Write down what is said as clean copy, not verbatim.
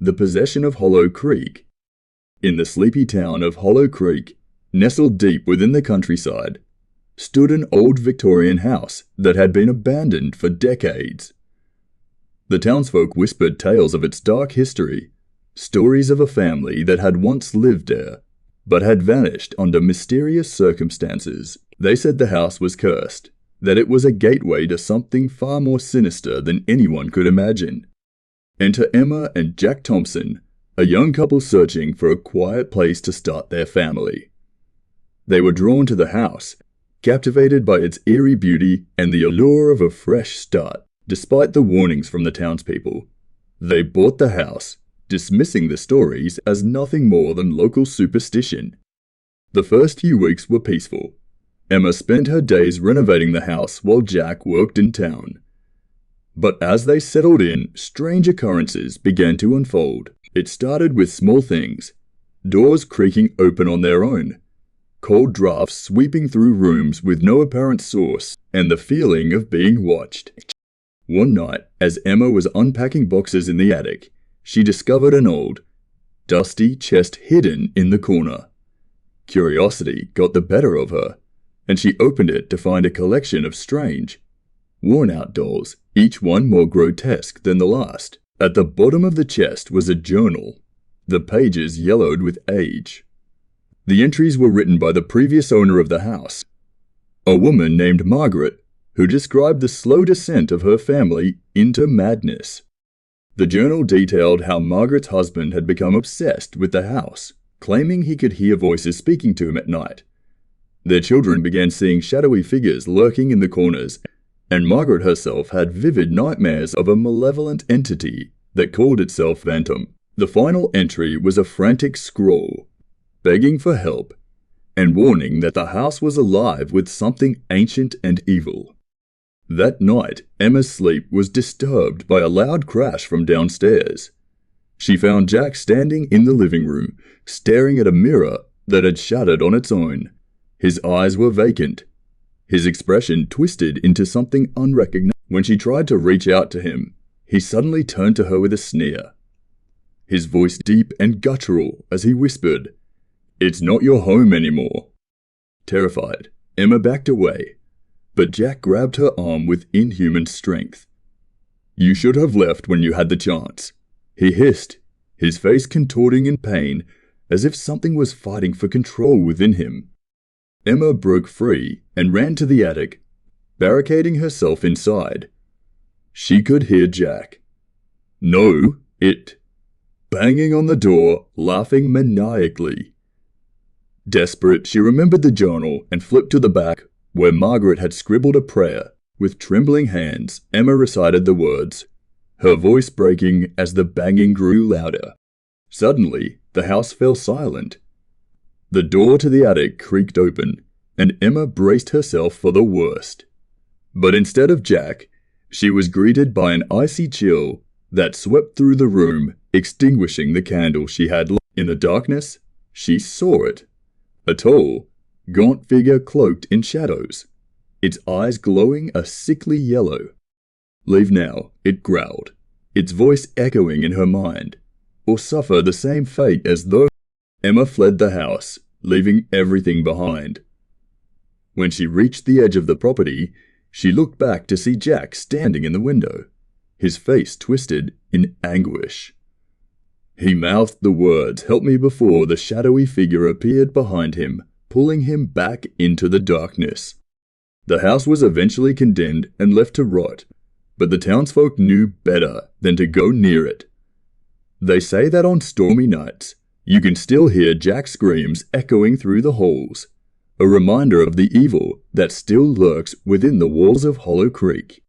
The Possession of Hollow Creek. In the sleepy town of Hollow Creek, nestled deep within the countryside, stood an old Victorian house that had been abandoned for decades. The townsfolk whispered tales of its dark history, stories of a family that had once lived there, but had vanished under mysterious circumstances. They said the house was cursed, that it was a gateway to something far more sinister than anyone could imagine. Enter Emma and Jack Thompson, a young couple searching for a quiet place to start their family. They were drawn to the house, captivated by its eerie beauty and the allure of a fresh start. Despite the warnings from the townspeople, they bought the house, dismissing the stories as nothing more than local superstition. The first few weeks were peaceful. Emma spent her days renovating the house while Jack worked in town. But as they settled in, strange occurrences began to unfold. It started with small things, doors creaking open on their own, cold drafts sweeping through rooms with no apparent source, and the feeling of being watched. One night, as Emma was unpacking boxes in the attic, she discovered an old, dusty chest hidden in the corner. Curiosity got the better of her, and she opened it to find a collection of strange, worn-out dolls, each one more grotesque than the last. At the bottom of the chest was a journal, the pages yellowed with age. The entries were written by the previous owner of the house, a woman named Margaret, who described the slow descent of her family into madness. The journal detailed how Margaret's husband had become obsessed with the house, claiming he could hear voices speaking to him at night. Their children began seeing shadowy figures lurking in the corners, and Margaret herself had vivid nightmares of a malevolent entity that called itself Phantom. The final entry was a frantic scrawl, begging for help, and warning that the house was alive with something ancient and evil. That night, Emma's sleep was disturbed by a loud crash from downstairs. She found Jack standing in the living room, staring at a mirror that had shattered on its own. His eyes were vacant, his expression twisted into something unrecognizable. When she tried to reach out to him, he suddenly turned to her with a sneer, his voice deep and guttural as he whispered, "It's not your home anymore." Terrified, Emma backed away, but Jack grabbed her arm with inhuman strength. "You should have left when you had the chance," he hissed, his face contorting in pain as if something was fighting for control within him. Emma broke free and ran to the attic, barricading herself inside. She could hear Jack. "No, it," banging on the door, laughing maniacally. Desperate, she remembered the journal and flipped to the back, where Margaret had scribbled a prayer. With trembling hands, Emma recited the words, her voice breaking as the banging grew louder. Suddenly, the house fell silent. The door to the attic creaked open, and Emma braced herself for the worst. But instead of Jack, she was greeted by an icy chill that swept through the room, extinguishing the candle she had lit. In the darkness, she saw it. A tall, gaunt figure cloaked in shadows, its eyes glowing a sickly yellow. "Leave now," it growled, its voice echoing in her mind, "or suffer the same fate as though." Emma fled the house, leaving everything behind. When she reached the edge of the property, she looked back to see Jack standing in the window, his face twisted in anguish. He mouthed the words, "Help me," before the shadowy figure appeared behind him, pulling him back into the darkness. The house was eventually condemned and left to rot, but the townsfolk knew better than to go near it. They say that on stormy nights, you can still hear Jack's screams echoing through the halls, a reminder of the evil that still lurks within the walls of Hollow Creek.